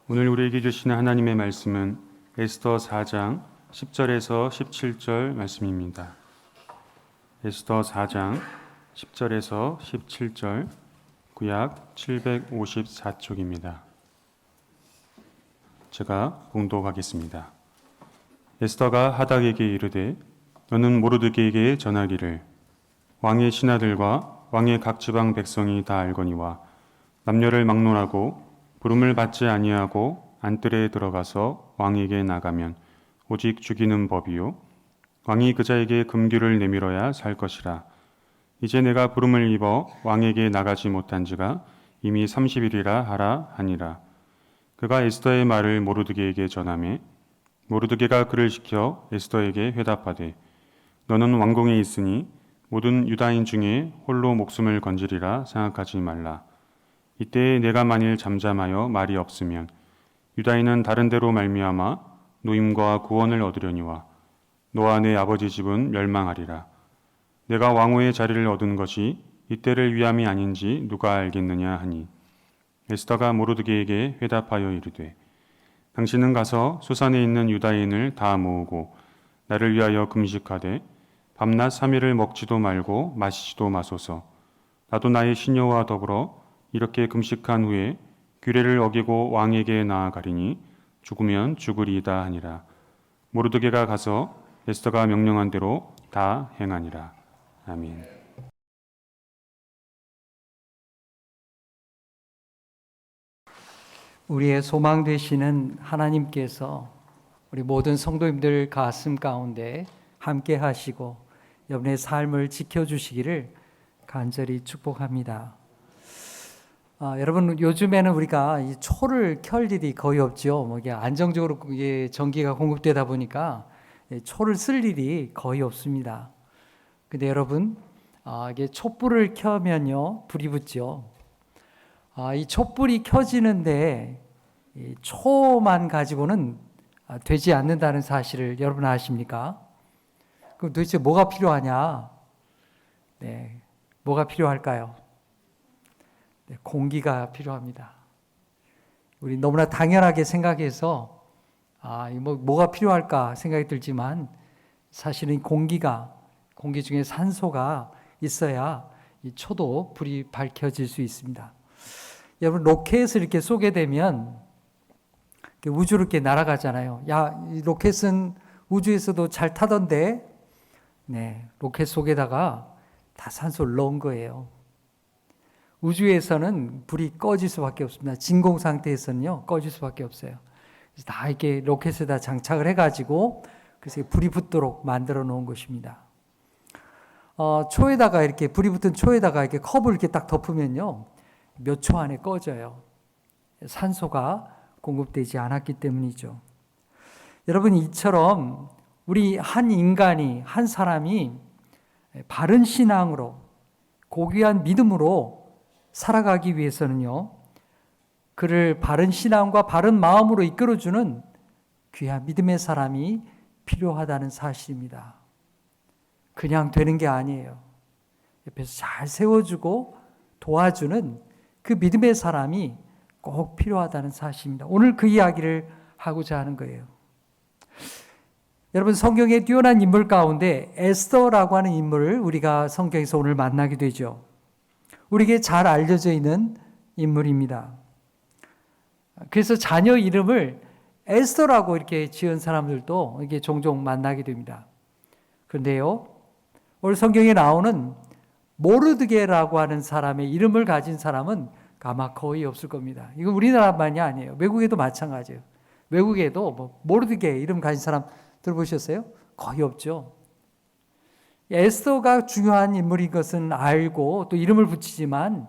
오늘 우리에게 주시는 하나님의 말씀은 에스더 4장 10절에서 17절 말씀입니다. 에스더 4장 10절에서 17절, 구약 754쪽입니다. 제가 봉독하겠습니다. 에스더가 하닥에게 이르되 너는 모르드게에게 전하기를 왕의 신하들과 왕의 각 지방 백성이 다 알거니와 남녀를 막론하고 부름을 받지 아니하고 안뜰에 들어가서 왕에게 나가면 오직 죽이는 법이요 왕이 그자에게 금규를 내밀어야 살 것이라. 이제 내가 부름을 입어 왕에게 나가지 못한 지가 이미 30일이라 하라 하니라. 그가 에스더의 말을 모르드게에게 전하매 모르드게가 그를 시켜 에스더에게 회답하되 너는 왕궁에 있으니 모든 유다인 중에 홀로 목숨을 건지리라 생각하지 말라. 이때에 내가 만일 잠잠하여 말이 없으면 유다인은 다른 데로 말미암아 노임과 구원을 얻으려니와 너와 내 아버지 집은 멸망하리라. 내가 왕후의 자리를 얻은 것이 이때를 위함이 아닌지 누가 알겠느냐 하니 에스더가 모르드게에게 회답하여 이르되 당신은 가서 수산에 있는 유다인을 다 모으고 나를 위하여 금식하되 밤낮 3일을 먹지도 말고 마시지도 마소서. 나도 나의 시녀와 더불어 이렇게 금식한 후에 규례를 어기고 왕에게 나아가리니 죽으면 죽으리이다 하니라. 모르드게가 가서 에스더가 명령한 대로 다 행하니라. 아멘. 우리의 소망 되시는 하나님께서 우리 모든 성도님들 가슴 가운데 함께 하시고 여러분의 삶을 지켜주시기를 간절히 축복합니다. 여러분, 요즘에는 우리가 이 초를 켤 일이 거의 없죠. 이게 안정적으로 전기가 공급되다 보니까 초를 쓸 일이 거의 없습니다. 근데 여러분, 이게 촛불을 켜면요 불이 붙죠. 이 촛불이 켜지는데 이 초만 가지고는 되지 않는다는 사실을 여러분 아십니까? 그럼 도대체 뭐가 필요하냐? 네, 뭐가 필요할까요? 네, 공기가 필요합니다. 우리 너무나 당연하게 생각해서 뭐가 필요할까 생각이 들지만 사실은 공기 중에 산소가 있어야 이 초도 불이 밝혀질 수 있습니다. 여러분, 로켓을 이렇게 쏘게 되면 우주로 이렇게 날아가잖아요. 이 로켓은 우주에서도 잘 타던데, 네, 로켓 속에다가 다 산소를 넣은 거예요. 우주에서는 불이 꺼질 수밖에 없습니다. 진공 상태에서는요, 꺼질 수밖에 없어요. 그래서 다 이렇게 로켓에다 장착을 해가지고, 그래서 불이 붙도록 만들어 놓은 것입니다. 초에다가 이렇게, 불이 붙은 초에다가 이렇게 컵을 이렇게 딱 덮으면요, 몇 초 안에 꺼져요. 산소가 공급되지 않았기 때문이죠. 여러분, 이처럼 우리 한 인간이, 한 사람이 바른 신앙으로, 고귀한 믿음으로 살아가기 위해서는요, 그를 바른 신앙과 바른 마음으로 이끌어주는 귀한 믿음의 사람이 필요하다는 사실입니다. 그냥 되는 게 아니에요. 옆에서 잘 세워주고 도와주는 그 믿음의 사람이 꼭 필요하다는 사실입니다. 오늘 그 이야기를 하고자 하는 거예요. 여러분, 성경에 뛰어난 인물 가운데 에스더라고 하는 인물을 우리가 성경에서 오늘 만나게 되죠. 우리에게 잘 알려져 있는 인물입니다. 그래서 자녀 이름을 에스더라고 이렇게 지은 사람들도 이게 종종 만나게 됩니다. 그런데요, 오늘 성경에 나오는 모르드게라고 하는 사람의 이름을 가진 사람은 아마 거의 없을 겁니다. 이건 우리나라만이 아니에요. 외국에도 마찬가지예요. 외국에도 모르드게 이름 가진 사람 들어보셨어요? 거의 없죠. 에스더가 중요한 인물인 것은 알고 또 이름을 붙이지만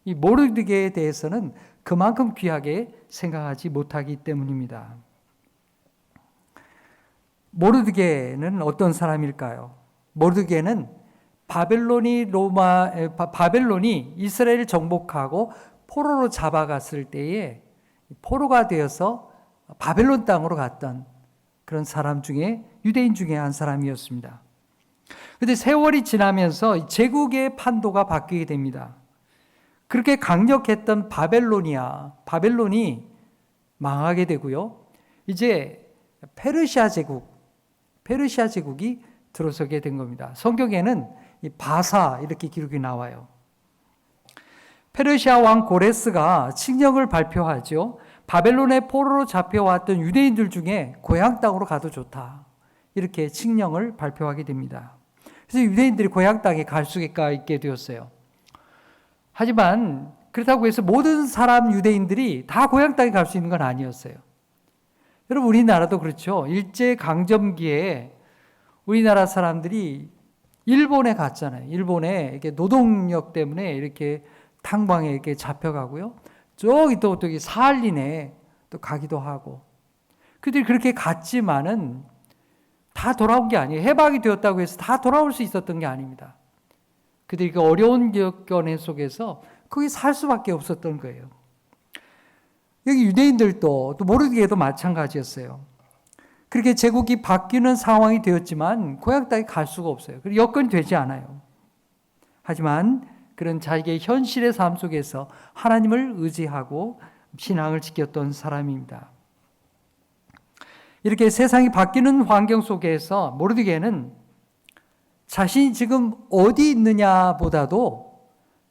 이 모르드게에 대해서는 그만큼 귀하게 생각하지 못하기 때문입니다. 모르드게는 어떤 사람일까요? 모르드게는 바벨론이 이스라엘을 정복하고 포로로 잡아갔을 때에 포로가 되어서 바벨론 땅으로 갔던 그런 사람 중에, 유대인 중에 한 사람이었습니다. 그런데 세월이 지나면서 제국의 판도가 바뀌게 됩니다. 그렇게 강력했던 바벨론이 망하게 되고요. 이제 페르시아 제국이 들어서게 된 겁니다. 성경에는 이 바사 이렇게 기록이 나와요. 페르시아 왕 고레스가 칙령을 발표하죠. 바벨론의 포로로 잡혀왔던 유대인들 중에 고향 땅으로 가도 좋다. 이렇게 칙령을 발표하게 됩니다. 그래서 유대인들이 고향 땅에 갈 수가 있게 되었어요. 하지만 그렇다고 해서 모든 사람 유대인들이 다 고향 땅에 갈 수 있는 건 아니었어요. 여러분, 우리나라도 그렇죠. 일제강점기에 우리나라 사람들이 일본에 갔잖아요. 일본에 이렇게 노동력 때문에 이렇게 탕방에 이렇게 잡혀가고요. 저기 또 사할린에 또 가기도 하고. 그들이 그렇게 갔지만은 다 돌아온 게 아니에요. 해방이 되었다고 해서 다 돌아올 수 있었던 게 아닙니다. 그들이 그 어려운 여건 속에서 거기 살 수밖에 없었던 거예요. 여기 유대인들도 또 모르게도 마찬가지였어요. 그렇게 제국이 바뀌는 상황이 되었지만 고향 땅에 갈 수가 없어요. 그리고 여건이 되지 않아요. 하지만 그런 자기의 현실의 삶 속에서 하나님을 의지하고 신앙을 지켰던 사람입니다. 이렇게 세상이 바뀌는 환경 속에서 모르드게는 자신이 지금 어디 있느냐보다도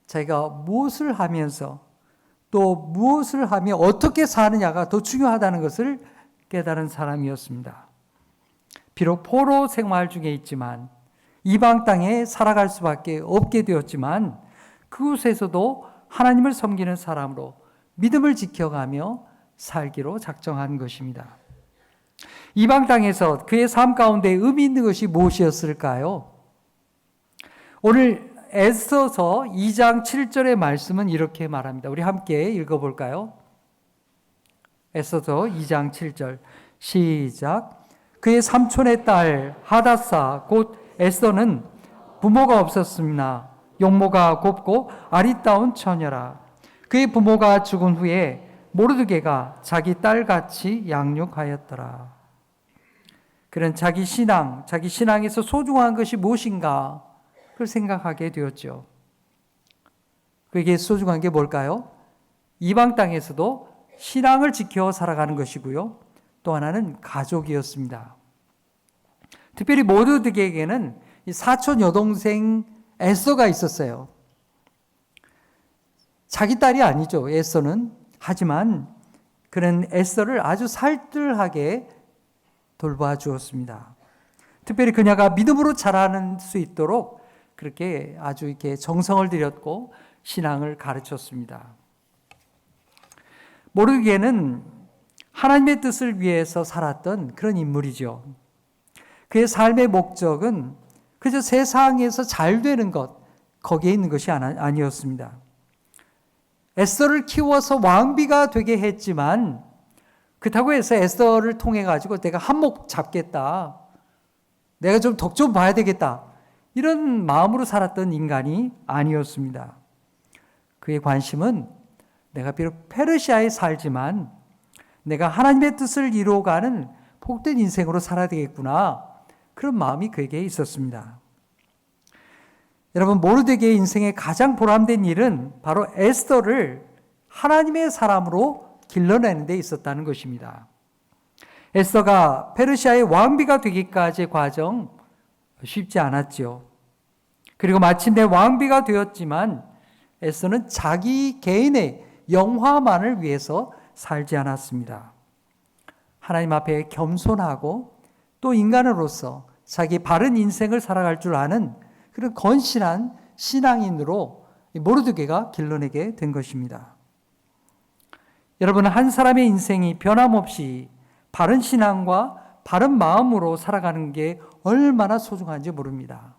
자기가 무엇을 하면서 또 무엇을 하며 어떻게 사느냐가 더 중요하다는 것을 깨달은 사람이었습니다. 비록 포로 생활 중에 있지만 이방 땅에 살아갈 수밖에 없게 되었지만 그곳에서도 하나님을 섬기는 사람으로 믿음을 지켜가며 살기로 작정한 것입니다. 이방 땅에서 그의 삶 가운데 의미 있는 것이 무엇이었을까요? 오늘 에스더서 2장 7절의 말씀은 이렇게 말합니다. 우리 함께 읽어볼까요? 에스더서 2장 7절 시작. 그의 삼촌의 딸 하다사 곧 에스더는 부모가 없었습니다. 용모가 곱고 아리따운 처녀라. 그의 부모가 죽은 후에 모르드게가 자기 딸같이 양육하였더라. 그는 자기 신앙에서 소중한 것이 무엇인가 그걸 생각하게 되었죠. 그에게 소중한 게 뭘까요? 이방 땅에서도 신앙을 지켜 살아가는 것이고요. 또 하나는 가족이었습니다. 특별히 모르드게에게는 사촌 여동생 에스더가 있었어요. 자기 딸이 아니죠, 에스더는. 하지만 그는 에스더를 아주 살뜰하게 돌봐 주었습니다. 특별히 그녀가 믿음으로 자라는 수 있도록 그렇게 아주 이렇게 정성을 들였고 신앙을 가르쳤습니다. 모르드게는 하나님의 뜻을 위해서 살았던 그런 인물이죠. 그의 삶의 목적은 그저 세상에서 잘 되는 것, 거기에 있는 것이 아니었습니다. 에스더를 키워서 왕비가 되게 했지만 그렇다고 해서 에스더를 통해 가지고 내가 한몫 잡겠다. 내가 좀 덕 좀 봐야 되겠다. 이런 마음으로 살았던 인간이 아니었습니다. 그의 관심은 내가 비록 페르시아에 살지만 내가 하나님의 뜻을 이루어가는 복된 인생으로 살아야 되겠구나. 그런 마음이 그에게 있었습니다. 여러분, 모르드게의 인생의 가장 보람된 일은 바로 에스더를 하나님의 사람으로 길러내는 데 있었다는 것입니다. 에스더가 페르시아의 왕비가 되기까지의 과정 쉽지 않았죠. 그리고 마침내 왕비가 되었지만 에스더는 자기 개인의 영화만을 위해서 살지 않았습니다. 하나님 앞에 겸손하고 또 인간으로서 자기 바른 인생을 살아갈 줄 아는 그런 건실한 신앙인으로 모르드게가 길러내게 된 것입니다. 여러분, 한 사람의 인생이 변함없이 바른 신앙과 바른 마음으로 살아가는 게 얼마나 소중한지 모릅니다.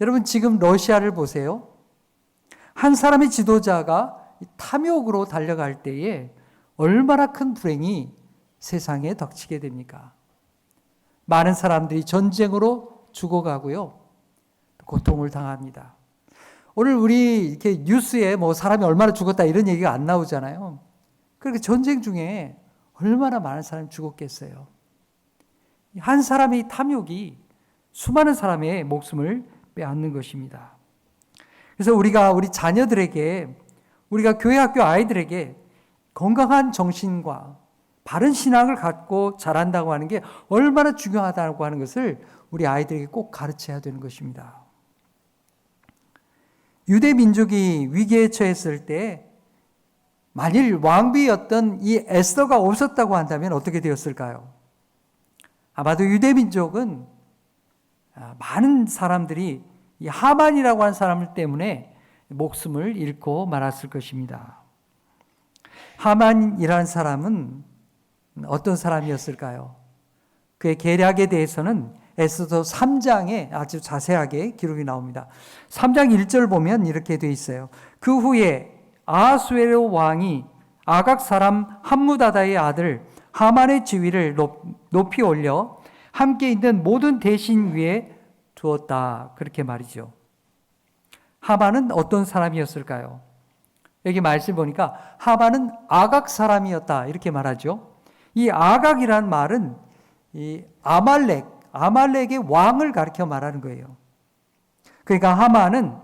여러분, 지금 러시아를 보세요. 한 사람의 지도자가 탐욕으로 달려갈 때에 얼마나 큰 불행이 세상에 닥치게 됩니까? 많은 사람들이 전쟁으로 죽어가고요. 고통을 당합니다. 오늘 우리 이렇게 뉴스에 뭐 사람이 얼마나 죽었다 이런 얘기가 안 나오잖아요. 그렇게 전쟁 중에 얼마나 많은 사람이 죽었겠어요. 한 사람의 탐욕이 수많은 사람의 목숨을 빼앗는 것입니다. 그래서 우리가 우리 자녀들에게, 우리가 교회 학교 아이들에게 건강한 정신과 바른 신앙을 갖고 자란다고 하는 게 얼마나 중요하다고 하는 것을 우리 아이들에게 꼭 가르쳐야 되는 것입니다. 유대 민족이 위기에 처했을 때 만일 왕비였던 이 에스더가 없었다고 한다면 어떻게 되었을까요? 아마도 유대 민족은 많은 사람들이 이 하만이라고 하는 사람 때문에 목숨을 잃고 말았을 것입니다. 하만이라는 사람은 어떤 사람이었을까요? 그의 계략에 대해서는 에스더 3장에 아주 자세하게 기록이 나옵니다. 3장 1절 보면 이렇게 되어 있어요. 그 후에 아하수에로 왕이 아각 사람 함무다다의 아들 하만의 지위를 높이 올려 함께 있는 모든 대신 위에 두었다. 그렇게 말이죠. 하만은 어떤 사람이었을까요? 여기 말씀 보니까 하만은 아각 사람이었다. 이렇게 말하죠. 이 아각이란 말은 이 아말렉의 왕을 가리켜 말하는 거예요. 그러니까 하만은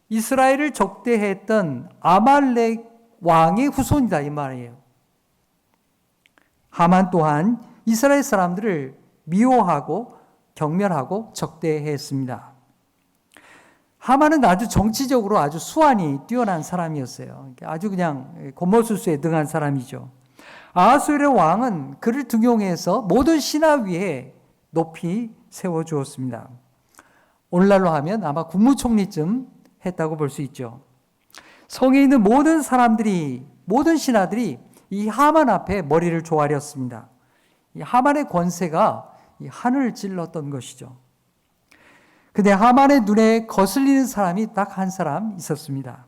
이스라엘을 적대했던 아말렉 왕의 후손이다 이 말이에요. 하만 또한 이스라엘 사람들을 미워하고 경멸하고 적대했습니다. 하만은 아주 정치적으로 아주 수완이 뛰어난 사람이었어요. 아주 그냥 곤모술수에 능한 사람이죠. 아하수에로 왕은 그를 등용해서 모든 신하 위에 높이 세워주었습니다. 오늘날로 하면 아마 국무총리쯤 했다고 볼 수 있죠. 성에 있는 모든 사람들이, 모든 신하들이 이 하만 앞에 머리를 조아렸습니다. 이 하만의 권세가 이 하늘을 찔렀던 것이죠. 근데 하만의 눈에 거슬리는 사람이 딱 한 사람 있었습니다.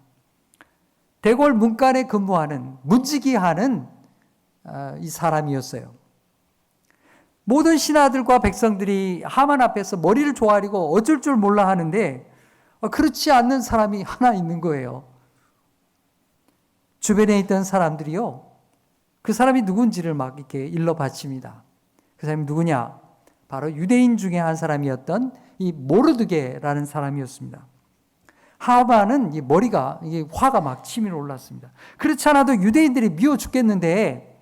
대궐 문간에 근무하는, 문지기하는 이 사람이었어요. 모든 신하들과 백성들이 하만 앞에서 머리를 조아리고 어쩔 줄 몰라 하는데 그렇지 않는 사람이 하나 있는 거예요. 주변에 있던 사람들이요, 그 사람이 누군지를 막 이렇게 일러 바칩니다. 그 사람이 누구냐? 바로 유대인 중에 한 사람이었던 이 모르드게라는 사람이었습니다. 하만은 이 머리가, 이게 화가 막 치밀어 올랐습니다. 그렇지 않아도 유대인들이 미워 죽겠는데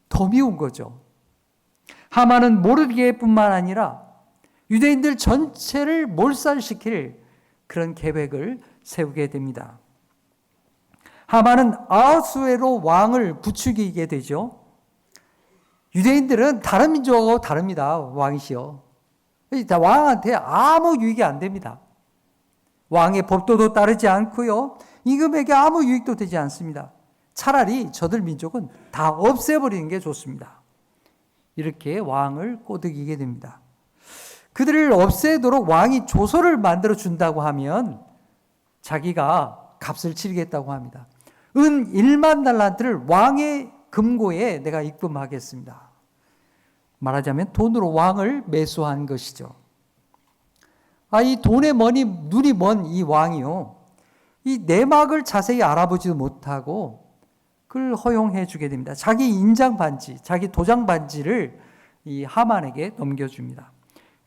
더 미운 거죠. 하만은 모르드게뿐만 아니라 유대인들 전체를 몰살시킬 그런 계획을 세우게 됩니다. 하만은 아하수에로 왕을 부추기게 되죠. 유대인들은 다른 민족하고 다릅니다. 왕이시여. 왕한테 아무 유익이 안 됩니다. 왕의 법도도 따르지 않고요, 임금에게 아무 유익도 되지 않습니다. 차라리 저들 민족은 다 없애버리는 게 좋습니다. 이렇게 왕을 꼬드기게 됩니다. 그들을 없애도록 왕이 조서를 만들어 준다고 하면 자기가 값을 치르겠다고 합니다. 은 1만 달란트를 왕의 금고에 내가 입금하겠습니다. 말하자면 돈으로 왕을 매수한 것이죠. 이 돈에 눈이 먼 이 왕이요, 이 내막을 자세히 알아보지도 못하고 그걸 허용해 주게 됩니다. 자기 인장 반지, 자기 도장 반지를 이 하만에게 넘겨줍니다.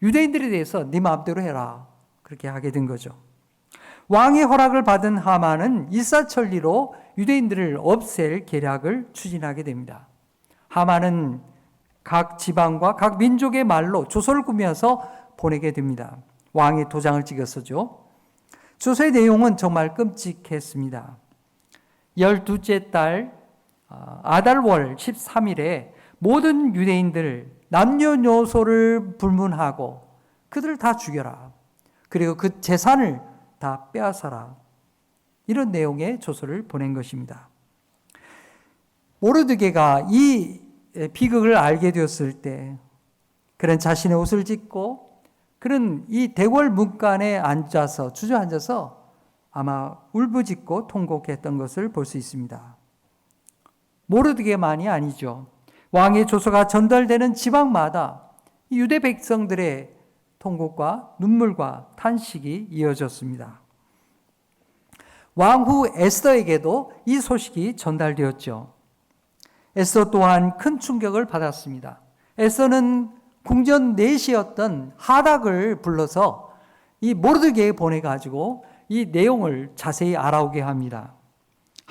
유대인들에 대해서 네 마음대로 해라, 그렇게 하게 된 거죠. 왕의 허락을 받은 하만은 일사천리로 유대인들을 없앨 계략을 추진하게 됩니다. 하만은 각 지방과 각 민족의 말로 조서를 꾸며서 보내게 됩니다. 왕의 도장을 찍었었죠. 조서의 내용은 정말 끔찍했습니다. 12째 달 아달월 13일에 모든 유대인들 남녀노소를 불문하고 그들을 다 죽여라. 그리고 그 재산을 다 빼앗아라. 이런 내용의 조서를 보낸 것입니다. 모르드게가 이 비극을 알게 되었을 때 그는 자신의 옷을 찢고 그는 이 대궐 문간에 앉아서 주저앉아서 아마 울부짖고 통곡했던 것을 볼 수 있습니다. 모르드게만이 아니죠. 왕의 조서가 전달되는 지방마다 유대 백성들의 통곡과 눈물과 탄식이 이어졌습니다. 왕후 에스더에게도 이 소식이 전달되었죠. 에스더 또한 큰 충격을 받았습니다. 에스더는 궁전 내시였던 하닥을 불러서 이 모르드게에 보내가지고 이 내용을 자세히 알아오게 합니다.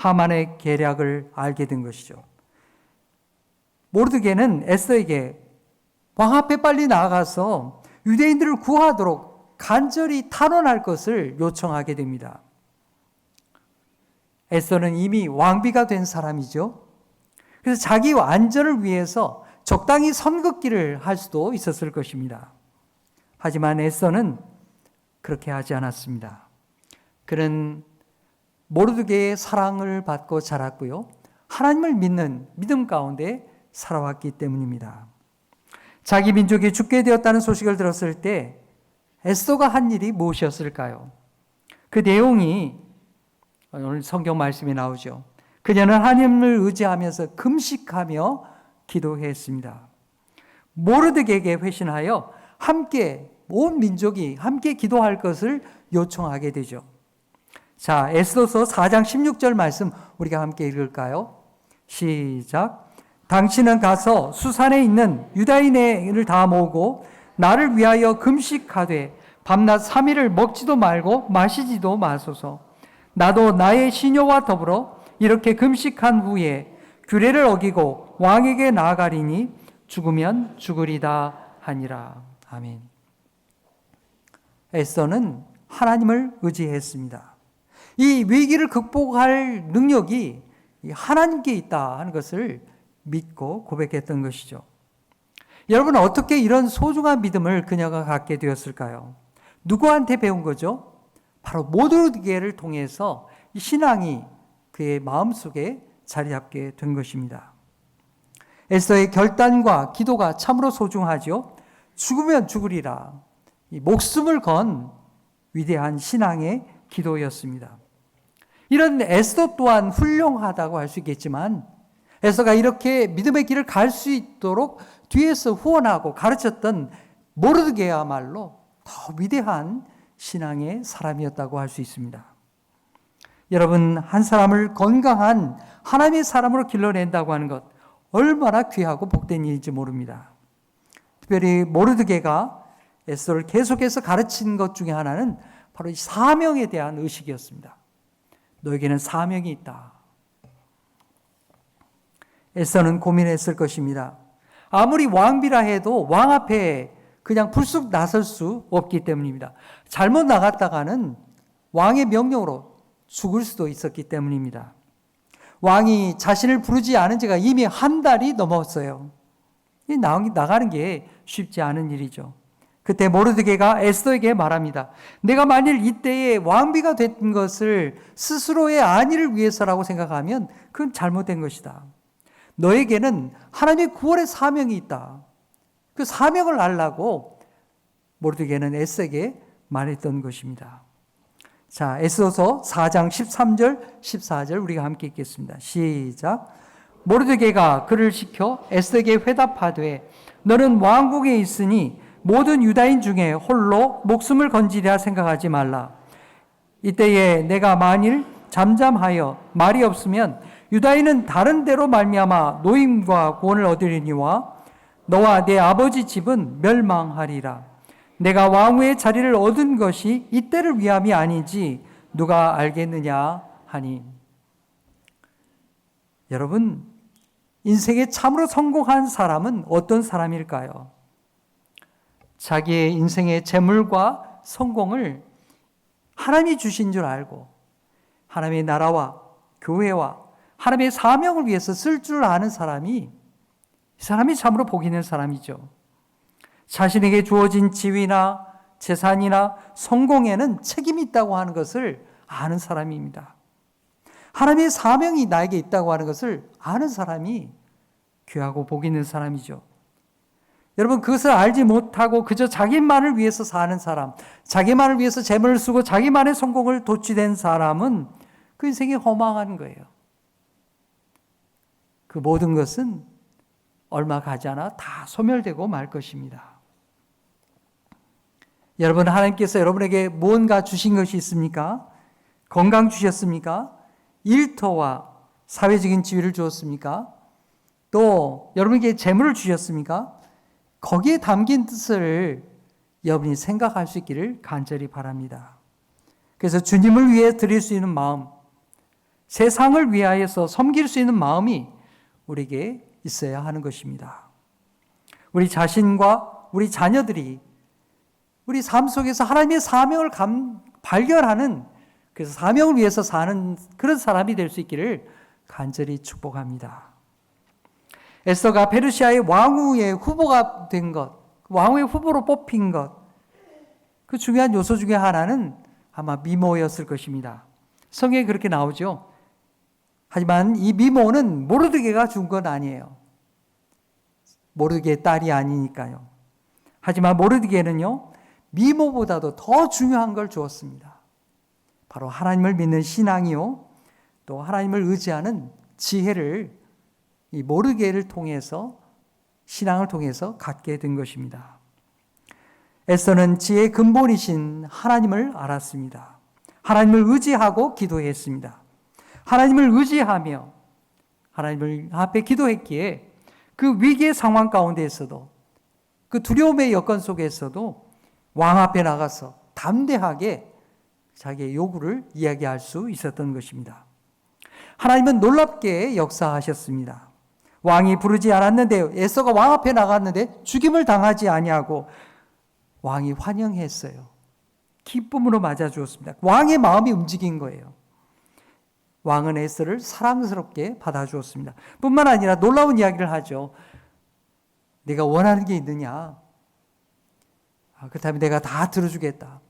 하만의 계략을 알게 된 것이죠. 모르드게는 에스더에게 왕 앞에 빨리 나아가서 유대인들을 구하도록 간절히 탄원할 것을 요청하게 됩니다. 에스더는 이미 왕비가 된 사람이죠. 그래서 자기 안전을 위해서 적당히 선긋기를 할 수도 있었을 것입니다. 하지만 에스더는 그렇게 하지 않았습니다. 그는 모르드게의 사랑을 받고 자랐고요. 하나님을 믿는 믿음 가운데 살아왔기 때문입니다. 자기 민족이 죽게 되었다는 소식을 들었을 때 에스더가 한 일이 무엇이었을까요? 그 내용이 오늘 성경 말씀에 나오죠. 그녀는 하나님을 의지하면서 금식하며 기도했습니다. 모르드게에게 회신하여 함께 온 민족이 함께 기도할 것을 요청하게 되죠. 자, 에스더서 4장 16절 말씀 우리가 함께 읽을까요? 시작. 당신은 가서 수산에 있는 유다인을 다 모으고 나를 위하여 금식하되 밤낮 3일을 먹지도 말고 마시지도 마소서. 나도 나의 시녀와 더불어 이렇게 금식한 후에 규례를 어기고 왕에게 나아가리니 죽으면 죽으리다 하니라. 아멘. 에스더는 하나님을 의지했습니다. 이 위기를 극복할 능력이 하나님께 있다 하는 것을 믿고 고백했던 것이죠. 여러분, 어떻게 이런 소중한 믿음을 그녀가 갖게 되었을까요? 누구한테 배운 거죠? 바로 모르드게를 통해서 이 신앙이 그의 마음속에 자리 잡게 된 것입니다. 에스더의 결단과 기도가 참으로 소중하죠. 죽으면 죽으리라. 이 목숨을 건 위대한 신앙의 기도였습니다. 이런 에스더 또한 훌륭하다고 할 수 있겠지만 에스더가 이렇게 믿음의 길을 갈 수 있도록 뒤에서 후원하고 가르쳤던 모르드게야말로 더 위대한 신앙의 사람이었다고 할 수 있습니다. 여러분, 한 사람을 건강한 하나님의 사람으로 길러낸다고 하는 것 얼마나 귀하고 복된 일인지 모릅니다. 특별히 모르드게가 에스더를 계속해서 가르친 것 중에 하나는 바로 이 사명에 대한 의식이었습니다. 너에게는 사명이 있다. 에스더는 고민했을 것입니다. 아무리 왕비라 해도 왕 앞에 그냥 불쑥 나설 수 없기 때문입니다. 잘못 나갔다가는 왕의 명령으로 죽을 수도 있었기 때문입니다. 왕이 자신을 부르지 않은 지가 이미 한 달이 넘었어요. 나가는 게 쉽지 않은 일이죠. 그때 모르드게가 에스더에게 말합니다. 내가 만일 이때에 왕비가 된 것을 스스로의 안위를 위해서라고 생각하면 그건 잘못된 것이다. 너에게는 하나님의 구원의 사명이 있다. 그 사명을 알라고 모르드게는 에스더에게 말했던 것입니다. 자, 에스더서 4장 13절, 14절 우리가 함께 읽겠습니다. 시작. 모르드게가 그를 시켜 에스더에게 회답하되 너는 왕궁에 있으니 모든 유다인 중에 홀로 목숨을 건지리라 생각하지 말라. 이때에 내가 만일 잠잠하여 말이 없으면 유다인은 다른 데로 말미암아 노임과 구원을 얻으리니와 너와 내 아버지 집은 멸망하리라. 내가 왕후의 자리를 얻은 것이 이때를 위함이 아니지 누가 알겠느냐 하니. 여러분, 인생에 참으로 성공한 사람은 어떤 사람일까요? 자기의 인생의 재물과 성공을 하나님이 주신 줄 알고 하나님의 나라와 교회와 하나님의 사명을 위해서 쓸 줄 아는 사람이, 이 사람이 참으로 복 있는 사람이죠. 자신에게 주어진 지위나 재산이나 성공에는 책임이 있다고 하는 것을 아는 사람입니다. 하나님의 사명이 나에게 있다고 하는 것을 아는 사람이 귀하고 복 있는 사람이죠. 여러분, 그것을 알지 못하고 그저 자기만을 위해서 사는 사람, 자기만을 위해서 재물을 쓰고 자기만의 성공을 도취된 사람은 그 인생이 허망한 거예요. 그 모든 것은 얼마 가지 않아 다 소멸되고 말 것입니다. 여러분, 하나님께서 여러분에게 무언가 주신 것이 있습니까? 건강 주셨습니까? 일터와 사회적인 지위를 주었습니까? 또 여러분에게 재물을 주셨습니까? 거기에 담긴 뜻을 여러분이 생각할 수 있기를 간절히 바랍니다. 그래서 주님을 위해 드릴 수 있는 마음, 세상을 위하여서 섬길 수 있는 마음이 우리에게 있어야 하는 것입니다. 우리 자신과 우리 자녀들이 우리 삶 속에서 하나님의 사명을 발견하는, 그래서 사명을 위해서 사는 그런 사람이 될 수 있기를 간절히 축복합니다. 에스더가 페르시아의 왕후의 후보가 된 것, 왕후의 후보로 뽑힌 것, 그 중요한 요소 중에 하나는 아마 미모였을 것입니다. 성경에 그렇게 나오죠. 하지만 이 미모는 모르드게가 준 건 아니에요. 모르드게의 딸이 아니니까요. 하지만 모르드게는요, 미모보다도 더 중요한 걸 주었습니다. 바로 하나님을 믿는 신앙이요, 또 하나님을 의지하는 지혜를 이 모르드게를 통해서, 신앙을 통해서 갖게 된 것입니다. 에스더는 지혜의 근본이신 하나님을 알았습니다. 하나님을 의지하고 기도했습니다. 하나님을 의지하며 하나님을 앞에 기도했기에 그 위기의 상황 가운데에서도, 그 두려움의 여건 속에서도 왕 앞에 나가서 담대하게 자기의 요구를 이야기할 수 있었던 것입니다. 하나님은 놀랍게 역사하셨습니다. 왕이 부르지 않았는데, 에스더가 왕 앞에 나갔는데 죽임을 당하지 아니하고 왕이 환영했어요. 기쁨으로 맞아주었습니다. 왕의 마음이 움직인 거예요. 왕은 에스더를 사랑스럽게 받아주었습니다. 뿐만 아니라 놀라운 이야기를 하죠. 네가 원하는 게 있느냐? 그렇다면 내가 다 들어주겠다.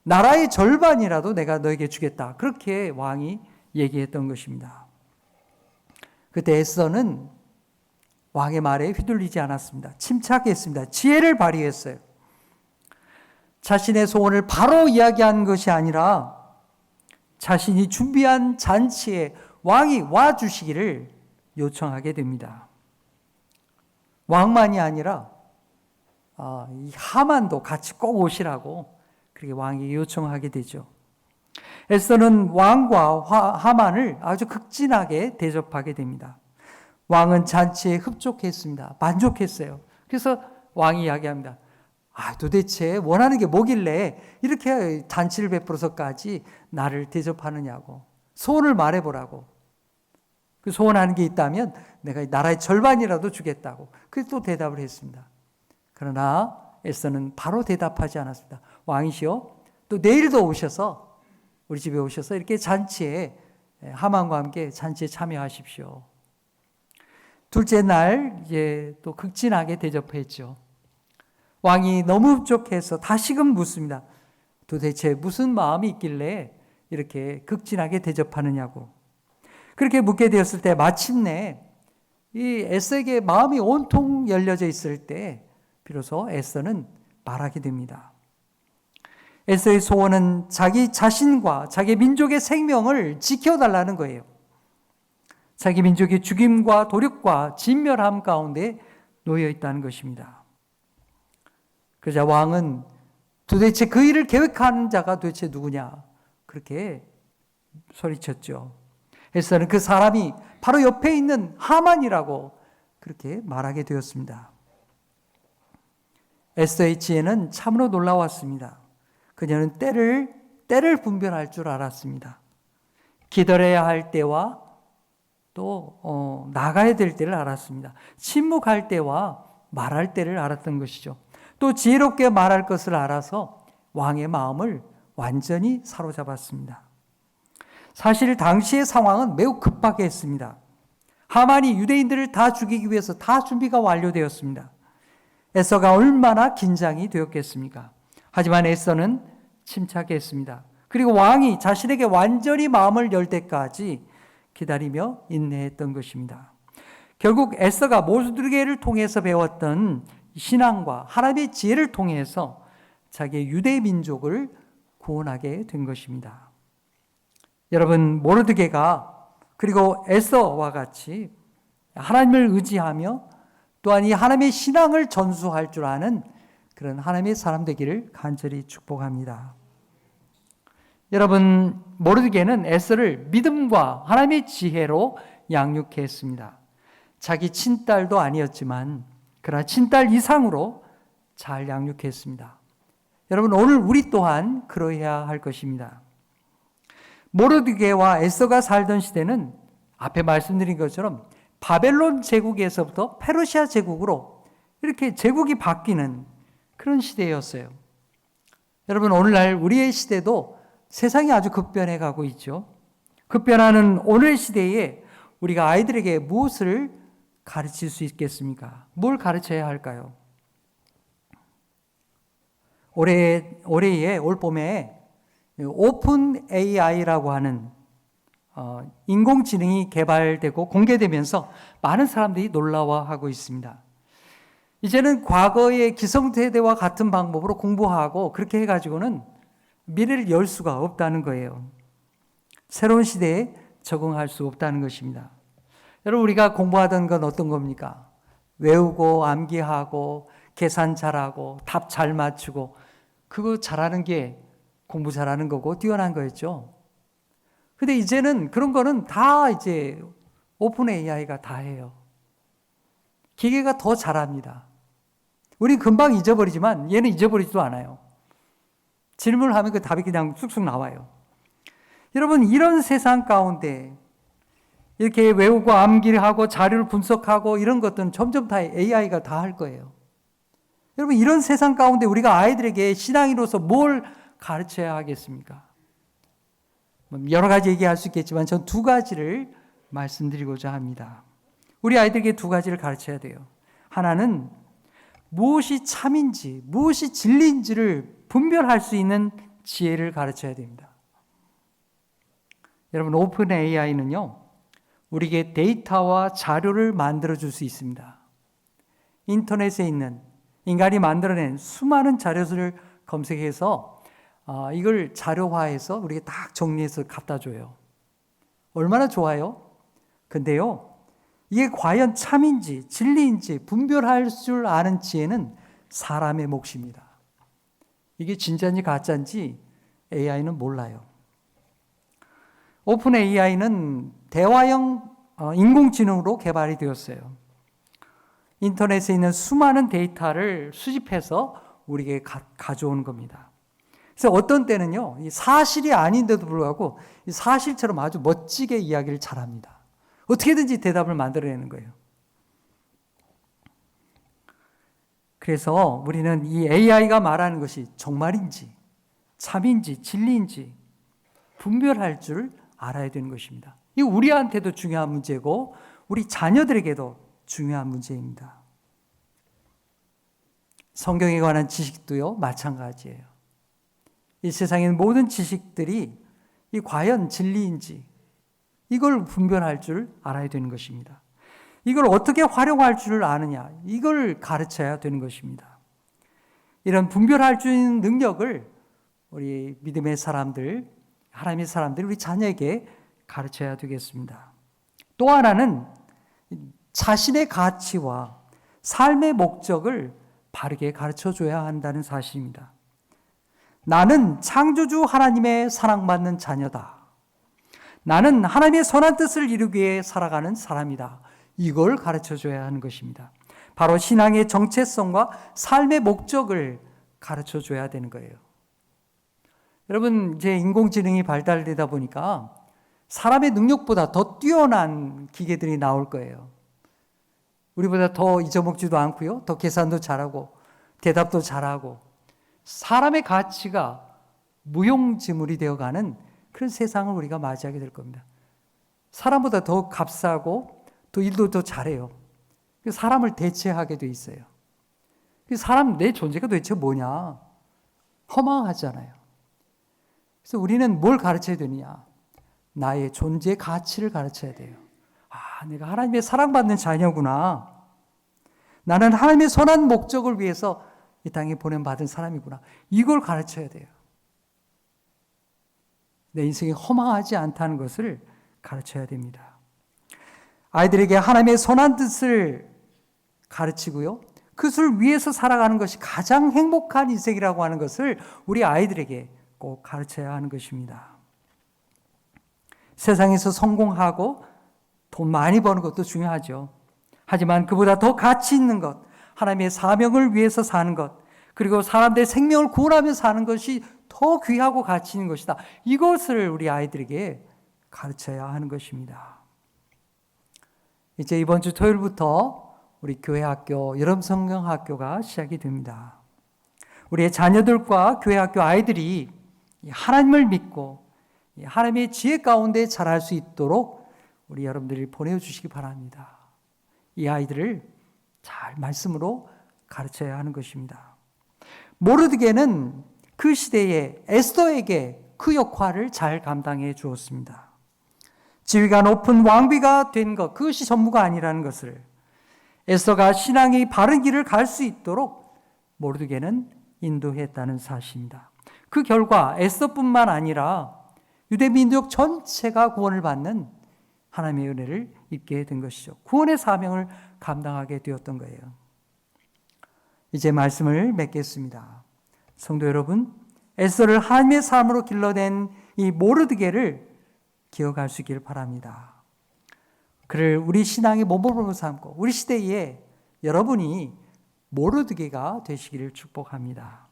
나라의 절반이라도 내가 너에게 주겠다. 그렇게 왕이 얘기했던 것입니다. 그때 에스더는 왕의 말에 휘둘리지 않았습니다. 침착했습니다. 지혜를 발휘했어요. 자신의 소원을 바로 이야기한 것이 아니라 자신이 준비한 잔치에 왕이 와주시기를 요청하게 됩니다. 왕만이 아니라 이 하만도 같이 꼭 오시라고 그렇게 왕이 요청하게 되죠. 에스더는 왕과 하만을 아주 극진하게 대접하게 됩니다. 왕은 잔치에 흡족했습니다. 만족했어요. 그래서 왕이 이야기합니다. 도대체 원하는 게 뭐길래 이렇게 잔치를 베풀어서까지 나를 대접하느냐고. 소원을 말해보라고. 그 소원하는 게 있다면 내가 나라의 절반이라도 주겠다고. 그래서 또 대답을 했습니다. 그러나 에스더는 바로 대답하지 않았습니다. 왕이시여, 또 내일도 오셔서 우리 집에 오셔서 이렇게 잔치에, 하만과 함께 잔치에 참여하십시오. 둘째 날 이제 또 극진하게 대접했죠. 왕이 너무 흡족해서 다시금 묻습니다. 도대체 무슨 마음이 있길래 이렇게 극진하게 대접하느냐고. 그렇게 묻게 되었을 때 마침내 이 에스더에게 마음이 온통 열려져 있을 때 비로소 에스더는 말하게 됩니다. 에스더의 소원은 자기 자신과 자기 민족의 생명을 지켜달라는 거예요. 자기 민족의 죽임과 도륙과 진멸함 가운데 놓여 있다는 것입니다. 그러자 왕은 도대체 그 일을 계획하는 자가 도대체 누구냐? 그렇게 소리쳤죠. 에스더는 그 사람이 바로 옆에 있는 하만이라고 그렇게 말하게 되었습니다. 에스더의 지혜는 참으로 놀라웠습니다. 그녀는 때를 분별할 줄 알았습니다. 기다려야 할 때와 또 나가야 될 때를 알았습니다. 침묵할 때와 말할 때를 알았던 것이죠. 또 지혜롭게 말할 것을 알아서 왕의 마음을 완전히 사로잡았습니다. 사실 당시의 상황은 매우 급하게 했습니다. 하만이 유대인들을 다 죽이기 위해서 다 준비가 완료되었습니다. 에스더가 얼마나 긴장이 되었겠습니까? 하지만 에스더는 침착했습니다. 그리고 왕이 자신에게 완전히 마음을 열 때까지 기다리며 인내했던 것입니다. 결국 에스더가 모르드게를 통해서 배웠던 신앙과 하나님의 지혜를 통해서 자기의 유대 민족을 구원하게 된 것입니다. 여러분, 모르드게가 그리고 에스더와 같이 하나님을 의지하며 또한 이 하나님의 신앙을 전수할 줄 아는 그런 하나님의 사람 되기를 간절히 축복합니다. 여러분, 모르드게는 에스더를 믿음과 하나님의 지혜로 양육했습니다. 자기 친딸도 아니었지만 그러나 친딸 이상으로 잘 양육했습니다. 여러분, 오늘 우리 또한 그러해야 할 것입니다. 모르드게와 에스더가 살던 시대는 앞에 말씀드린 것처럼 바벨론 제국에서부터 페르시아 제국으로 이렇게 제국이 바뀌는 그런 시대였어요. 여러분, 오늘날 우리의 시대도 세상이 아주 급변해 가고 있죠. 급변하는 오늘 시대에 우리가 아이들에게 무엇을 가르칠 수 있겠습니까? 뭘 가르쳐야 할까요? 올 봄에 오픈 AI라고 하는 인공지능이 개발되고 공개되면서 많은 사람들이 놀라워하고 있습니다. 이제는 과거의 기성세대와 같은 방법으로 공부하고 그렇게 해가지고는 미래를 열 수가 없다는 거예요. 새로운 시대에 적응할 수 없다는 것입니다. 여러분, 우리가 공부하던 건 어떤 겁니까? 외우고 암기하고 계산 잘하고 답 잘 맞추고 그거 잘하는 게 공부 잘하는 거고 뛰어난 거였죠. 근데 이제는 그런 거는 다 이제 오픈 AI가 다 해요. 기계가 더 잘합니다. 우리 금방 잊어버리지만 얘는 잊어버리지도 않아요. 질문을 하면 그 답이 그냥 쑥쑥 나와요. 여러분, 이런 세상 가운데 이렇게 외우고 암기를 하고 자료를 분석하고 이런 것들은 점점 다 AI가 다 할 거예요. 여러분, 이런 세상 가운데 우리가 아이들에게 신앙인으로서 뭘 가르쳐야 하겠습니까? 여러 가지 얘기할 수 있겠지만 전 두 가지를 말씀드리고자 합니다. 우리 아이들에게 두 가지를 가르쳐야 돼요. 하나는 무엇이 참인지, 무엇이 진리인지를 분별할 수 있는 지혜를 가르쳐야 됩니다. 여러분, 오픈 AI는요, 우리에게 데이터와 자료를 만들어줄 수 있습니다. 인터넷에 있는 인간이 만들어낸 수많은 자료들을 검색해서 이걸 자료화해서 우리가 딱 정리해서 갖다 줘요. 얼마나 좋아요? 근데요, 이게 과연 참인지 진리인지 분별할 줄 아는 지혜는 사람의 몫입니다. 이게 진짜인지 가짜인지 AI는 몰라요. 오픈 AI는 대화형 인공지능으로 개발이 되었어요. 인터넷에 있는 수많은 데이터를 수집해서 우리에게 가져오는 겁니다. 그래서 어떤 때는요, 사실이 아닌데도 불구하고 사실처럼 아주 멋지게 이야기를 잘합니다. 어떻게든지 대답을 만들어내는 거예요. 그래서 우리는 이 AI가 말하는 것이 정말인지, 참인지, 진리인지 분별할 줄 알아야 되는 것입니다. 이 우리한테도 중요한 문제고 우리 자녀들에게도 중요한 문제입니다. 성경에 관한 지식도요, 마찬가지예요. 이 세상의 모든 지식들이 이 과연 진리인지 이걸 분별할 줄 알아야 되는 것입니다. 이걸 어떻게 활용할 줄 아느냐, 이걸 가르쳐야 되는 것입니다. 이런 분별할 수 있는 능력을 우리 믿음의 사람들, 하나님의 사람들, 우리 자녀에게 가르쳐야 되겠습니다. 또 하나는 자신의 가치와 삶의 목적을 바르게 가르쳐줘야 한다는 사실입니다. 나는 창조주 하나님의 사랑받는 자녀다. 나는 하나님의 선한 뜻을 이루기 위해 살아가는 사람이다. 이걸 가르쳐줘야 하는 것입니다. 바로 신앙의 정체성과 삶의 목적을 가르쳐줘야 되는 거예요. 여러분, 이제 인공지능이 발달되다 보니까 사람의 능력보다 더 뛰어난 기계들이 나올 거예요. 우리보다 더 잊어먹지도 않고요. 더 계산도 잘하고 대답도 잘하고 사람의 가치가 무용지물이 되어가는 그런 세상을 우리가 맞이하게 될 겁니다. 사람보다 더 값싸고 또 일도 더 잘해요. 사람을 대체하게 돼 있어요. 사람 내 존재가 도대체 뭐냐? 허망하잖아요. 그래서 우리는 뭘 가르쳐야 되느냐? 나의 존재 가치를 가르쳐야 돼요. 아, 내가 하나님의 사랑받는 자녀구나. 나는 하나님의 선한 목적을 위해서 이 땅에 보냄받은 사람이구나. 이걸 가르쳐야 돼요. 내 인생이 허망하지 않다는 것을 가르쳐야 됩니다. 아이들에게 하나님의 선한 뜻을 가르치고요. 그것을 위해서 살아가는 것이 가장 행복한 인생이라고 하는 것을 우리 아이들에게 꼭 가르쳐야 하는 것입니다. 세상에서 성공하고 돈 많이 버는 것도 중요하죠. 하지만 그보다 더 가치 있는 것, 하나님의 사명을 위해서 사는 것, 그리고 사람들의 생명을 구원하며 사는 것이 더 더 귀하고 가치 있는 것이다. 이것을 우리 아이들에게 가르쳐야 하는 것입니다. 이제 이번 주 토요일부터 우리 교회 학교, 여름 성경 학교가 시작이 됩니다. 우리의 자녀들과 교회 학교 아이들이 하나님을 믿고 하나님의 지혜 가운데 자랄 수 있도록 우리 여러분들이 보내주시기 바랍니다. 이 아이들을 잘 말씀으로 가르쳐야 하는 것입니다. 모르드게는 그 시대에 에스더에게 그 역할을 잘 감당해 주었습니다. 지위가 높은 왕비가 된 것, 그것이 전부가 아니라는 것을, 에스더가 신앙의 바른 길을 갈 수 있도록 모르드게는 인도했다는 사실입니다. 그 결과 에스더뿐만 아니라 유대 민족 전체가 구원을 받는 하나님의 은혜를 입게 된 것이죠. 구원의 사명을 감당하게 되었던 거예요. 이제 말씀을 맺겠습니다. 성도 여러분, 에스더를 하나님의 사람으로 길러낸 이 모르드게를 기억할 수 있기를 바랍니다. 그를 우리 신앙의 모범으로 삼고 우리 시대에 여러분이 모르드게가 되시기를 축복합니다.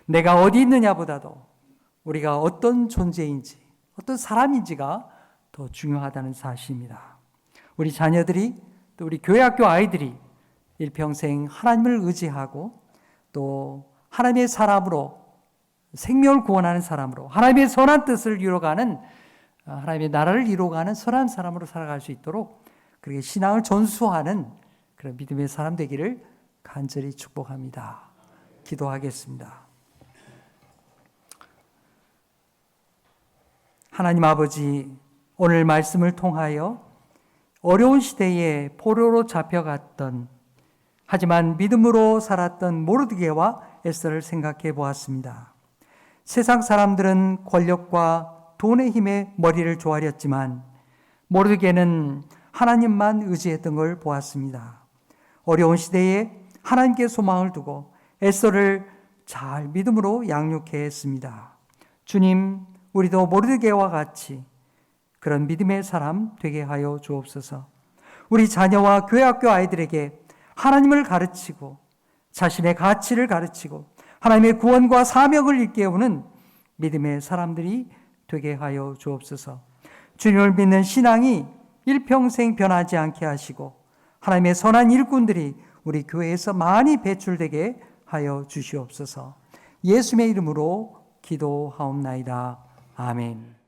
내가 어디 있느냐보다도 우리가 어떤 존재인지, 어떤 사람인지가 더 중요하다는 사실입니다. 우리 자녀들이, 또 우리 교회학교 아이들이 일평생 하나님을 의지하고 또 하나님의 사람으로, 생명을 구원하는 사람으로, 하나님의 선한 뜻을 이루어가는, 하나님의 나라를 이루어가는 선한 사람으로 살아갈 수 있도록 그렇게 신앙을 전수하는 그런 믿음의 사람 되기를 간절히 축복합니다. 기도하겠습니다. 하나님 아버지, 오늘 말씀을 통하여 어려운 시대에 포로로 잡혀갔던, 하지만 믿음으로 살았던 모르드게와 에스더를 생각해 보았습니다. 세상 사람들은 권력과 돈의 힘에 머리를 조아렸지만 모르드게는 하나님만 의지했던 걸 보았습니다. 어려운 시대에 하나님께 소망을 두고 에스더를 잘 믿음으로 양육해 했습니다. 주님, 우리도 모르드게와 같이 그런 믿음의 사람 되게 하여 주옵소서. 우리 자녀와 교회학교 아이들에게 하나님을 가르치고 자신의 가치를 가르치고 하나님의 구원과 사명을 일깨우는 믿음의 사람들이 되게 하여 주옵소서. 주님을 믿는 신앙이 일평생 변하지 않게 하시고 하나님의 선한 일꾼들이 우리 교회에서 많이 배출되게 하여 주시옵소서. 예수님의 이름으로 기도하옵나이다. 아멘.